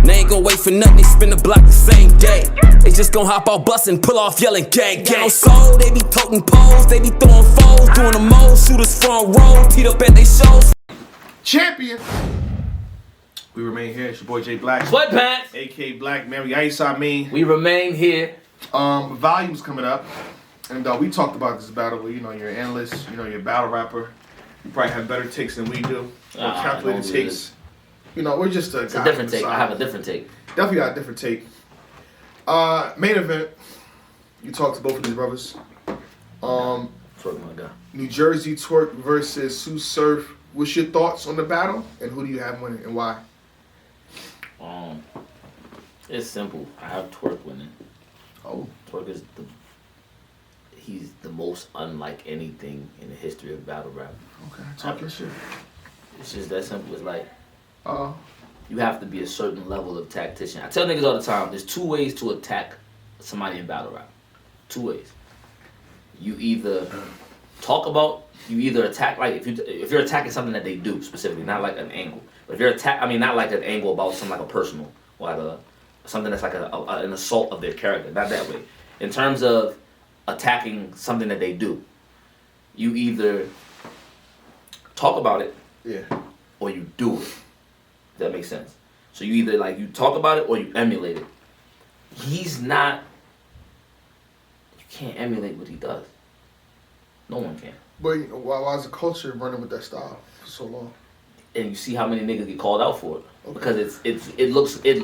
They ain't gon' wait for nothing, they spin the block the same day. They just gon' hop out bustin', pull off yelling gang, gang. No soul, they be toting poles, they be throwing foes, doing the most, shooters front row, teed up at they shows. Champion. We remain here. It's your boy Jay Black. Sweatpants. A.K. Black Mary Ice, I mean. We remain here. Volume's coming up. And we talked about this battle where, you're an analyst, you're a battle rapper. You probably have better takes than we do. More calculated takes. We're just It's a different take. I have a different take. Definitely got a different take. Main event. You talked to both of these brothers. Twork, my guy. New Jerzey Twork versus Sue Surf. What's your thoughts on the battle? And who do you have winning and why? It's simple. I have Twork winning. Oh. Twork is he's the most unlike anything in the history of battle rap. Okay, talk your shit. It's just that simple. It's like, Uh-oh. you have to be a certain level of tactician. I tell niggas all the time, there's two ways to attack somebody in battle rap. Two ways. You either attack, like if you're attacking something that they do specifically, not like an angle. But if you're not like an angle about something like a personal, or like something that's like an assault of their character, not that way. In terms of attacking something that they do, you either talk about it, or you do it. If that makes sense. So you either you talk about it or you emulate it. You can't emulate what he does. No one can. But why is the culture running with that style for so long? And you see how many niggas get called out for it. Okay. Because it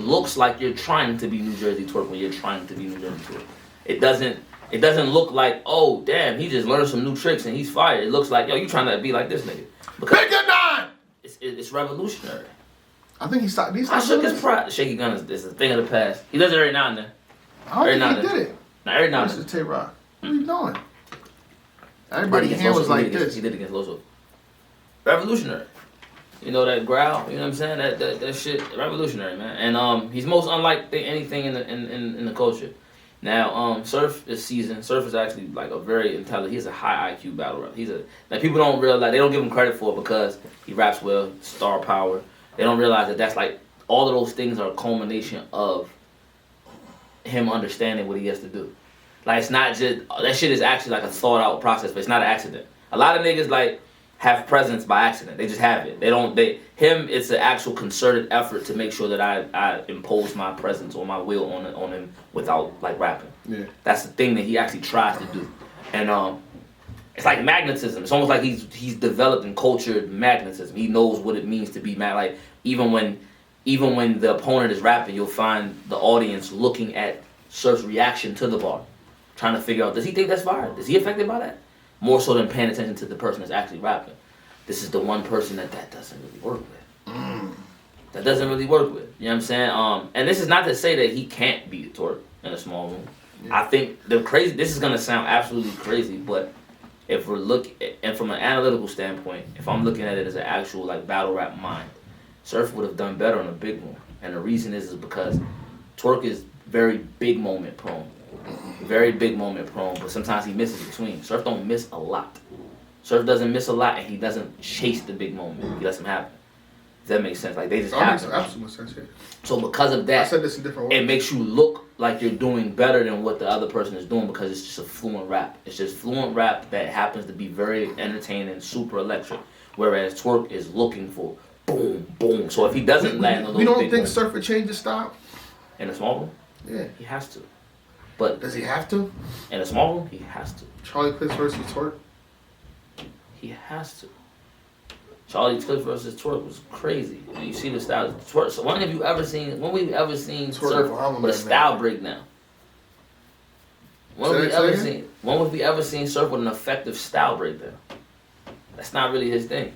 looks like you're trying to be New Jerzey Twork when you're trying to be New Jerzey Twork. It doesn't look like, oh damn, he just learned some new tricks and he's fired. It looks like, yo, you trying to be like this nigga. Because Pick a nine! It's revolutionary. I think he stopped. I shook his pride. Shaky gun is a thing of the past. He does it every now and then. I don't think he did it. Now every now and This then. is Tay-Rock. What are you doing? Everybody's hand was like this. He did it against Loso. Revolutionary. You know that growl? You know what I'm saying? That shit, revolutionary, man. And he's most unlike anything in the culture. Now, Surf is seasoned. Surf is actually like a very intelligent. He's a high IQ battle rapper. People don't realize, they don't give him credit for it because he raps well, star power. They don't realize that that's like all of those things are a culmination of him understanding what he has to do. Like, it's not just, that shit is actually like a thought out process, but it's not an accident. A lot of niggas have presence by accident. They just have it. It's an actual concerted effort to make sure that I impose my presence or my will on him without rapping. Yeah. That's the thing that he actually tries to do. And it's like magnetism. It's almost like he's developed and cultured magnetism. He knows what it means to be mad. Like even when the opponent is rapping, you'll find the audience looking at Surf's reaction to the bar, trying to figure out, does he think that's fire? Is he affected by that? More so than paying attention to the person that's actually rapping. This is the one person that doesn't really work with. That doesn't really work with. You know what I'm saying? And this is not to say that he can't beat Twork in a small room. Yeah. I think this is gonna sound absolutely crazy, but if we're looking, and from an analytical standpoint, if I'm looking at it as an actual battle rap mind, Surf would have done better in a big room. And the reason is because Twork is very big moment prone. Very big moment prone, but sometimes he misses between. Surf don't miss a lot. Surf doesn't miss a lot, and he doesn't chase the big moment. He lets them happen. Does that make sense? Like, they just happen. That makes absolute sense, yeah. So because of that, I said this in different words. It makes you look like you're doing better than what the other person is doing because it's just a fluent rap. It's just fluent rap that happens to be very entertaining, super electric. Whereas Twork is looking for boom, boom. So if he doesn't land on those big moments. You don't think Surf would change his style? In a small room? Yeah. He has to. But does he have to? In a small room, he has to. Charlie Clips versus Twork? He has to. Charlie Clips versus Twork was crazy. And you see the style of Twork. So when we've ever seen Surf with a style breakdown? When have we ever seen Surf with an effective style breakdown? That's not really his thing.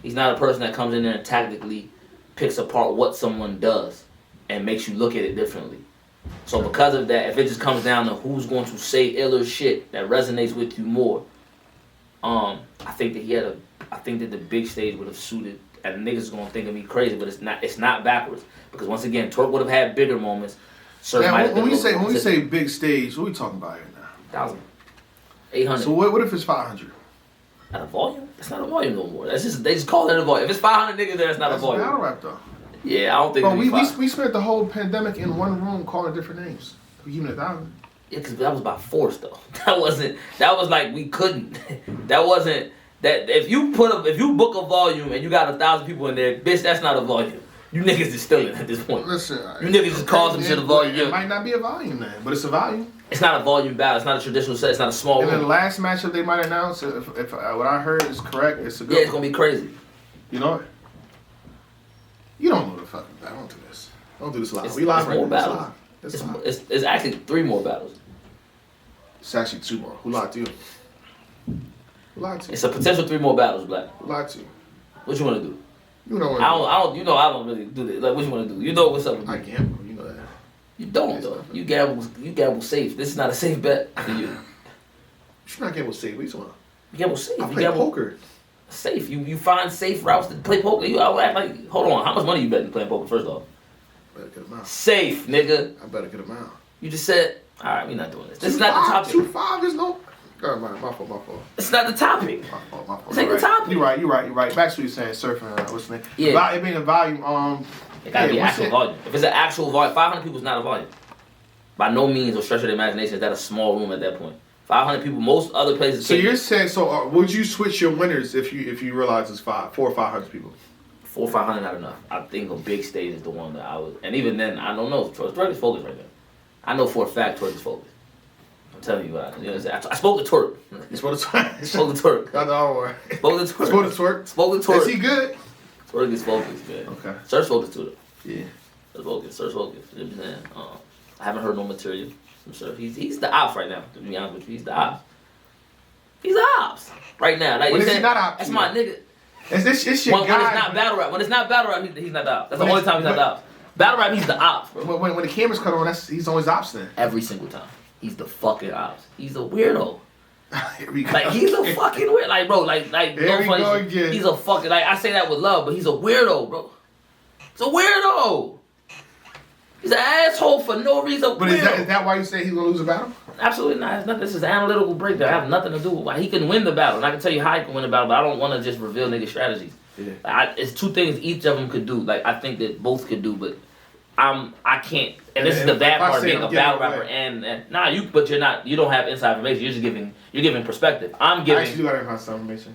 He's not a person that comes in there and tactically picks apart what someone does and makes you look at it differently. So because of that, if it just comes down to who's going to say iller shit that resonates with you more, I think that the big stage would have suited, and niggas gonna think of me crazy, but it's not backwards. Because once again, Twork would have had bigger moments. When we say big stage, what are we talking about here now? 1,000. 800. So what if it's 500? Not a volume? It's not a volume no more. They just call it a volume. If it's 500 niggas there, it's not a volume. That's battle rap though. Yeah, I don't think. But we spent the whole pandemic in one room calling different names. Even 1,000. Yeah, because that was by force though. That was like we couldn't. That wasn't that if you book a volume and you got 1,000 people in there, bitch, that's not a volume. You niggas is stealing at this point. Listen, you niggas just call some shit a volume. It might not be a volume then, but it's a volume. It's not a volume battle. It's not a traditional set. It's not a small room. And the last matchup they might announce, if what I heard is correct, it's a good. Yeah, it's gonna be crazy. You know what? You don't know the fucking battle. Don't do this. Don't do this live. We live right more battles. It's actually 3 more battles. It's actually 2 more. Who lied to you? Who lied to you? It's a potential 3 more battles, Black. Who lied to you? What you want to do? You know what I don't. You know I don't really do this. Like, what you want to do? You know what's up with me. I gamble. You know that. You don't though. You gamble safe. This is not a safe bet for you. You should not gamble safe. What you talking about? You gamble safe. I play poker. Safe. You find safe routes to play poker. You act like, hold on, how much money you betting playing poker first off? Better get them out. Safe, nigga. I better get them out. You just said, all right, we're not doing this. This is not the topic. 2-5 is no. My fault. It's not the topic. My fault. This ain't the topic. You're right. Back to what you're saying, surfing. What's the name? Yeah. It being a volume. It gotta be actual volume. If it's an actual volume, 500 people is not a volume. By no means or stretch of the imagination is that a small room at that point. 500 people. Most other places. So you're saying, would you switch your winners if you realize it's 400 or 500 people? 400 or 500 not enough. I think a big stage is the one that I would. And even then, I don't know. Twork is focused right now. I know for a fact Twork is focused. I'm telling you what I spoke to Twork. You spoke to Twork? Spoke to Twork. No. Spoke to Twork. Spoke to Twork. Is he good? Twork is focused, man. Okay. Surf's focused too, though. Yeah. Surf's focused. You know what I'm saying? I haven't heard no material from Surf. He's the ops right now, to be honest with you. He's the ops. He's the ops right now. Like, when is he not ops? That's my nigga. It's your guy. When it's not battle rap. When it's not battle rap, he's not the ops. That's the only time he's not the ops. Battle rap, he's the ops, bro. When the cameras cut on, he's always ops then. Every single time. He's the fucking ops. He's a weirdo. Here we go. Like, he's a fucking weird. Like, bro, like Here we go again. He's a fucking, like, I say that with love, but he's a weirdo, bro. He's a weirdo. He's an asshole for no reason. But is that why you say he's gonna lose a battle? Absolutely not. It's nothing. This is an analytical breakdown. I have nothing to do with why he can win the battle. And I can tell you how he can win the battle, but I don't want to just reveal nigga strategies. Yeah. Like, it's 2 things each of them could do. Like, I think that both could do, but I can't. And this is the bad part of being a battle rapper. But you're not. You don't have inside information. You're giving perspective. I'm giving. I actually do got inside information.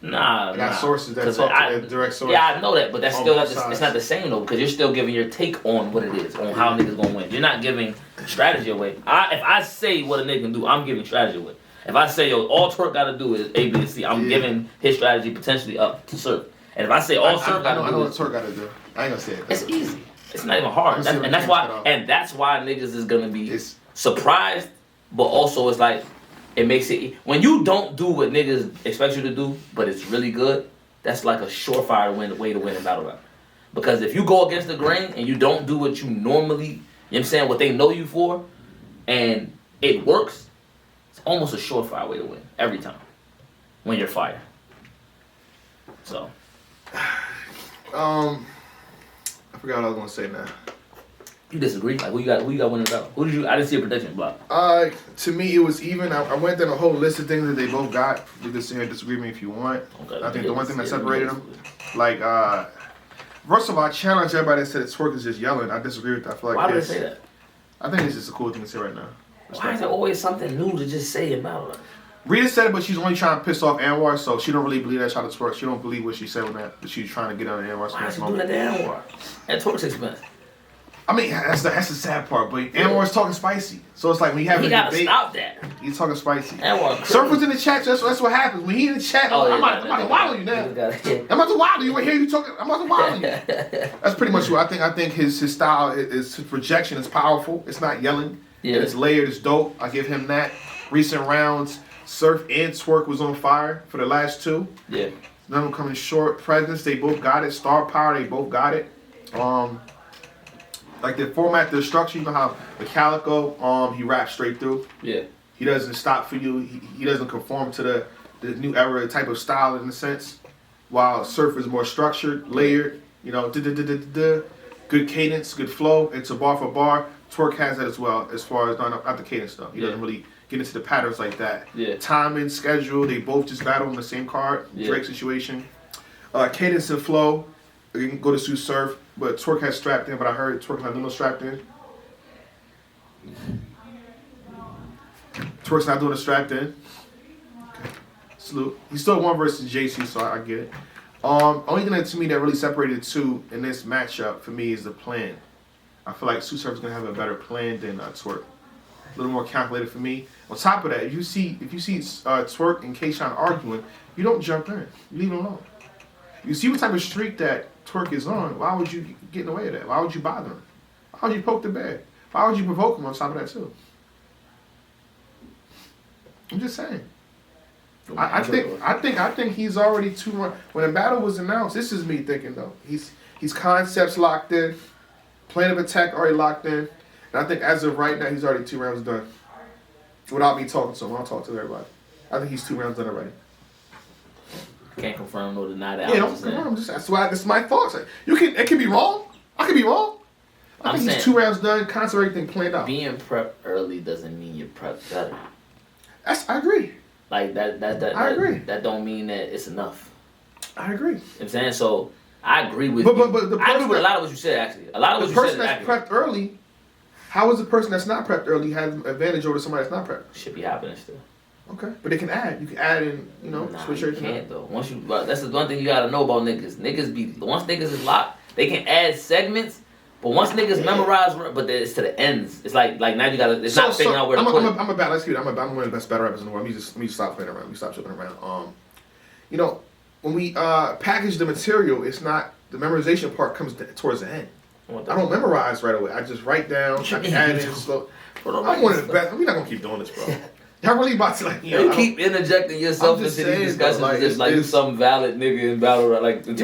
Nah, I got sources that talk to the direct source. Yeah, I know that, but that's still it's not the same though, because you're still giving your take on what it is, on how niggas gonna win. You're not giving strategy away. If I say what a nigga can do, I'm giving strategy away. If I say, yo, all Twork gotta do is A, B, and C, I'm giving his strategy potentially up to Surf. And if I say all Surf gotta do, I know what Twork gotta do. I ain't gonna say it. It's easy. It's not even hard. That's why niggas is gonna be surprised, but also it's like, it makes it, when you don't do what niggas expect you to do, but it's really good, that's like a surefire way to win in battle rap. Because if you go against the grain and you don't do what you normally, you know what I'm saying, what they know you for, and it works, it's almost a surefire way to win every time when you're fire. So. I forgot what I was gonna say now. You disagree? Like, who you got winning the battle? I didn't see a prediction block. To me, it was even. I went down a whole list of things that they both got. You can sit here and disagree with me if you want. Okay, I think the one thing that separated them, like, first of all, I challenge everybody that said that Twork is just yelling. I disagree with that. I feel like why do they say that? I think it's just a cool thing to say right now. Why is there always something new to just say in battle rap? Rita said it, but she's only trying to piss off Anwar, so she don't really believe that shot of Twork. She don't believe what she said when that she's trying to get on Anwar's. Why is she doing that to Anwar? At Twork's expense. I mean, that's the sad part, but Anwar's talking spicy. So it's like when you have a debate. He gotta stop that. He's talking spicy. Anwar. Surf was in the chat, so that's what happens. When he in the chat, I'm about to waddle you now. I'm about to waddle you. I hear you talking. I'm about to waddle you. That's pretty much what I think his style, his projection is powerful. It's not yelling. Yeah. It's layered. It's dope. I give him that. Recent rounds, Surf and Twork was on fire for the last 2. Yeah. None of them coming short. Presence, they both got it. Star power, they both got it. Like the format, the structure, you know how the Calico, he raps straight through. Yeah. He doesn't stop for you. He doesn't conform to the new era type of style in a sense. While Surf is more structured, layered, you know, good cadence, good flow, it's a bar for bar. Twork has that as well, as far as not the cadence stuff. He doesn't really get into the patterns like that. Yeah. Timing, schedule, they both just battle on the same card. Yeah. Drake situation. Cadence and flow, you can go to Sue Surf. but Twork has strapped in. But I heard Twork's not doing no strapped in. Twork's not doing a strapped in. Okay. Salute. He still won versus Jerzey, so I get it. Only thing that to me that really separated the two in this matchup for me is the plan. I feel like Tsu Surf's gonna have a better plan than Twork. A little more calculated for me. On top of that, if you see Twork and K-Shine arguing, you don't jump in. You leave it alone. You see what type of streak that Twork is on. Why would you get in the way of that? Why would you bother him? Why would you poke the bear? Why would you provoke him on top of that too? I'm just saying. I think he's already too much. When the battle was announced, this is me thinking though. He's concepts locked in, plan of attack already locked in, and I think as of right now he's already 2 rounds done. Without me talking to him, I'll talk to everybody. I think he's 2 rounds done already. Can't confirm nor deny that. Yeah, don't confirm. That's my thoughts. It can be wrong. I could be wrong. I think he's 2 rounds done, concept everything planned out. Being prepped early doesn't mean you're prepped better. I agree. Like that I agree. That don't mean that it's enough. I agree. You know what I'm saying? So I agree with but you. I agree with a lot of what you said actually. A lot of what you said. The person that's prepped early, how is the person that's not prepped early has an advantage over somebody that's not prepped? Should be happening still. Okay, but they can add. You can add in, switch everything. You can't though. That's the one thing you gotta know about niggas. Once niggas is locked, they can add segments. But once niggas memorize, but it's to the ends. It's like now you gotta. It's not figuring out where to put it. I'm a bad. Let's keep it. I'm one of the best battle rappers in the world. Let me stop playing around. Let me stop joking around. When we package the material, it's not the memorization part comes towards the end. I don't memorize right away. I just write down. I can add in slow. I'm one of the best. We're not gonna keep doing this, bro. Y'all really about to you keep interjecting yourself into these discussions just like you some valid nigga in battle rap. Like the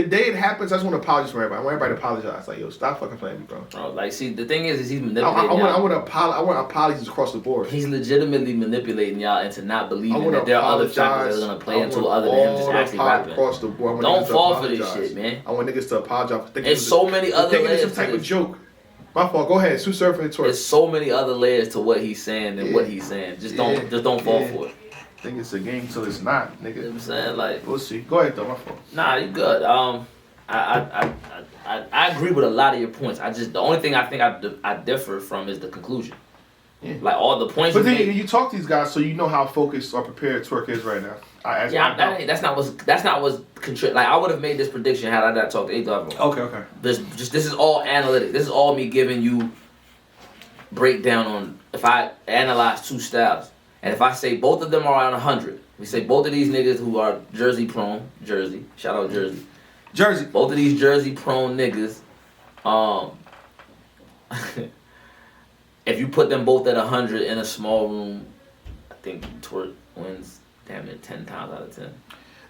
day it happens, I just want to apologize for everybody. I want everybody to apologize. Like, yo, stop fucking playing me, bro. Like, see, the thing is he's manipulating. I want apologies across the board. He's legitimately manipulating y'all into not believing that there are other factors that are gonna play into other than him just actually rapping. Across the board. Don't fall for this shit, man. I want niggas to apologize. There's so many other layers. It's some type of joke. My fault. Go ahead. Tsu Surf and Twork. There's so many other layers to what he's saying than what he's saying. Just don't fall for it. I think it's a game till it's not, nigga. You know what I'm saying? Like, we'll see. Go ahead though. My fault. Nah, you good. I agree with a lot of your points. The only thing I think I differ from is the conclusion. Yeah. Like all the points. But then you talk to these guys, so you know how focused or prepared Twork is right now. That's not what's like I would have made this prediction had I not talked to either of them. Okay. This is all analytic. This is all me giving you breakdown on if I analyze 2 styles. And if I say both of them are around 100, we say both of these niggas who are Jersey prone, shout out Jerzey. Both of these Jersey prone niggas, if you put them both at 100 in a small room, I think Twork wins. Damn it, 10 times out of 10.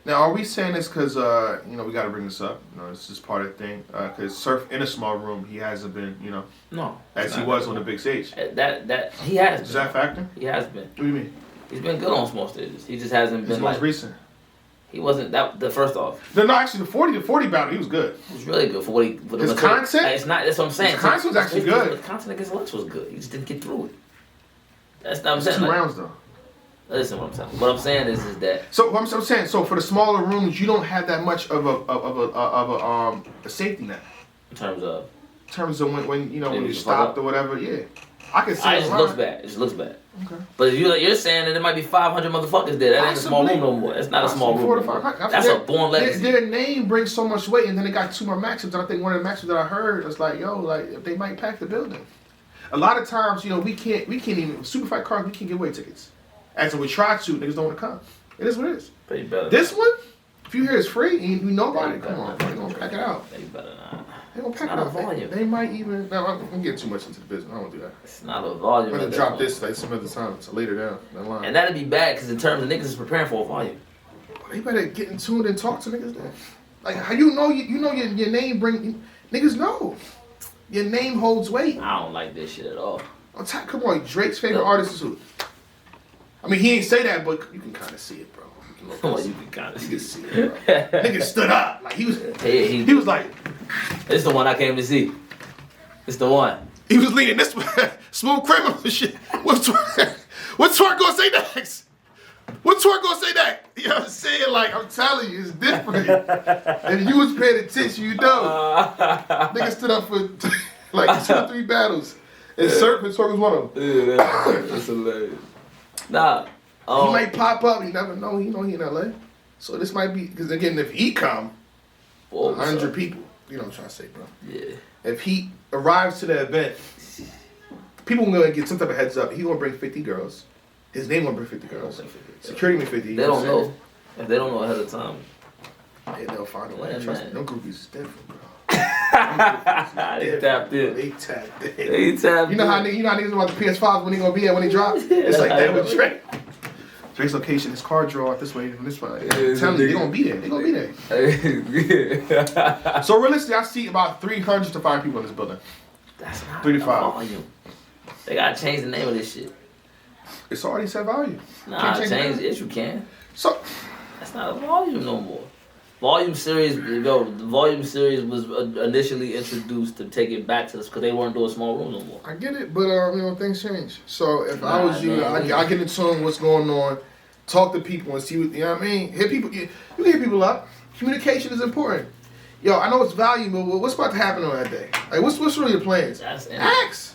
Now, are we saying this because we got to bring this up? This is part of the thing. Because Surf in a small room, he hasn't been, no, as he was on the big stage. That he has. Does that factor? He has been. What do you mean? He's been good on small stages. He just hasn't been most recent. He wasn't that. The first off. No, actually, the 40 battle, he was good. He was really good for what he. His concept. It's not. That's what I'm saying. His concept was actually good. His concept against Lux was good. He just didn't get through it. That's not what I'm saying. 2 rounds though. Listen, what I'm saying. What I'm saying is that. So I'm saying, for the smaller rooms, you don't have that much of a safety net. In terms of when you stopped or whatever, yeah. I can see it. It just looks bad. Okay. But you're saying that there might be 500 motherfuckers there. That ain't a small room no more. It's not a small room. That's a born legacy. Their name brings so much weight, and then they got 2 more matchups. And I think one of the matchups that I heard was like, if they might pack the building. A lot of times, we can't even super fight cards. We can't get away tickets. As we try to, niggas don't want to come. It is what it is. But you better. This one, if you hear it's free and you know about it, come on, they're gonna pack it out. They better not. They're gonna pack it out. Volume. They might even. No, I'm getting too much into the business. I don't do that. It's not a volume. I'm gonna drop this like some other time, so later down the line. And that'd be bad because in terms of niggas is preparing for a volume. They better get in tune and talk to niggas then. Like how you know your name bring niggas know. Your name holds weight. I don't like this shit at all. Come on, Drake's favorite artist is who? I mean, he ain't say that, but you can kind of see it, bro. You can kind of see it, bro. Nigga stood up. Like, he was like... This is the one I came to see. It's the one. He was leading this Smooth Criminal and shit. What's Twork gonna say next? What Twork gonna say that? You know what I'm saying? Like, I'm telling you, it's different. If you was paying attention, you know. Nigga stood up for like 2 or 3 battles. And Twork was one of them. Yeah, that's hilarious. Nah. He might pop up. You never know. You know he in LA. So this might be, because again, if he come, 100 people. You know what I'm trying to say, bro. Yeah. If he arrives to the event, people gonna get some type of heads up. He gonna bring 50 girls. His name gonna bring 50 girls. Security bring 50. They don't know. If they don't know ahead of time. Yeah, they'll find a way. Trust me, them groupies is different, bro. They tapped in. They tapped in. They tapped in. You know how niggas about the PS5 when he gonna be at when he drop? It's like that with Drake. Drake's location, his car draw this way from this way. I'm telling you, they gonna be there. They gonna be there. So realistically, I see about 300 to 5 people in this building. That's not 3 to 5. volume. They gotta change the name of this shit. It's already set value. Nah, change it. You can. So that's not a volume no more. Volume series, the volume series was initially introduced to take it back to this because they weren't doing small rooms no more. I get it, but you know, things change. So if I was you, I get in tune what's going on, talk to people and see what, you know what I mean? Hit people, you can hit people up. Communication is important. Yo, I know it's valuable, but what's about to happen on that day? Like, what's really your plans? Ask.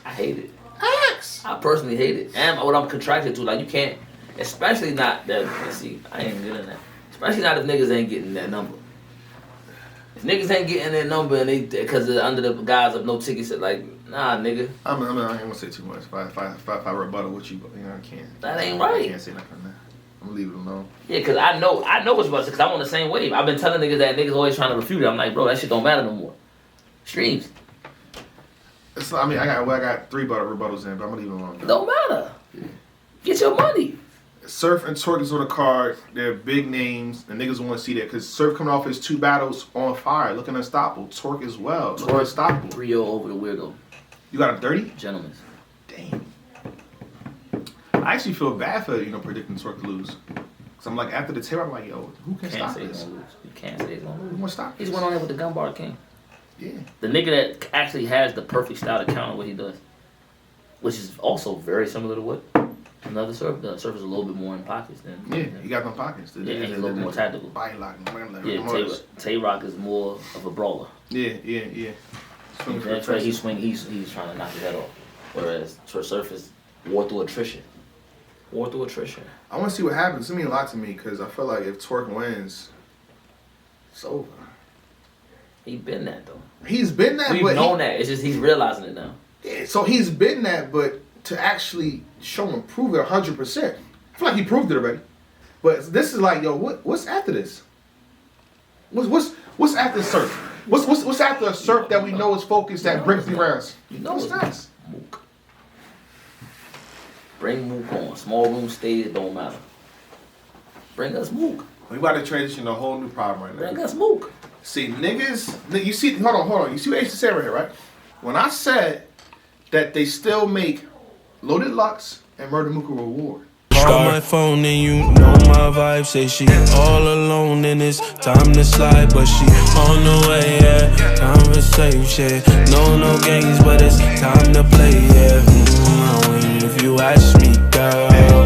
I hate it. Ask. I personally hate it. And what I'm contracted to, like, you can't, especially not that, see, I ain't getting that. Especially not if niggas ain't getting that number. If niggas ain't getting that number and they, because they're under the guise of no tickets, like, nah, nigga. I ain't gonna say too much. If I rebuttal with you, but you know, I can't. That ain't right. I can't say nothing now. I'm gonna leave it alone. Yeah, because I know what's about to, because I'm on the same wave. I've been telling niggas that niggas always trying to refute it. I'm like, bro, that shit don't matter no more. Streams. It's, I mean, I got 3 rebuttals in, but I'm gonna leave it alone. It don't matter. Get your money. Surf and Twork is on the card. They're big names, and niggas want to see that because Surf coming off his 2 battles on fire, looking unstoppable. Twork as well, looking unstoppable. 3-0 over the weirdo. You got him 30? Gentlemen. Damn. I actually feel bad for predicting Twork to lose. Cause I'm like after the tape, I'm like, yo, who can stop this? You can't say he's gonna lose. Who gonna stop? He's went on there with the gun bar king. Yeah. The nigga that actually has the perfect style to counter what he does, which is also very similar to what another Surf does. Surf is a little bit more in pockets than. Yeah, he got no pockets. Yeah, and he's a little more tactical. Body locking. Yeah, Tay-Rock is more of a brawler. Yeah. He's trying to knock his head off. Whereas Surf is war through attrition. I want to see what happens. It means a lot to me because I feel like if Twork wins, it's over. He's been that though. He's been that. We've known that. It's just he's realizing it now. Yeah, so he's been that, but to actually show and prove it 100%, I feel like he proved it already. But this is like, yo, what's after this? What's after Surf? What's after a Surf that we know is focused that breaks the rounds? You know what's next? Mook. Bring Mook on. Small room stage, it don't matter. Bring us Mook. We about to transition to a whole new problem right now. Bring us Mook. See, niggas, you see, hold on. You see what I used to say right here, right? When I said that they still make Loaded Lux and Murder Mook a reward. Call my phone and you know my vibe. Say she all alone and it's time to slide, but she on the way, yeah. Conversation, no games, but it's time to play, yeah. If you ask me, girl.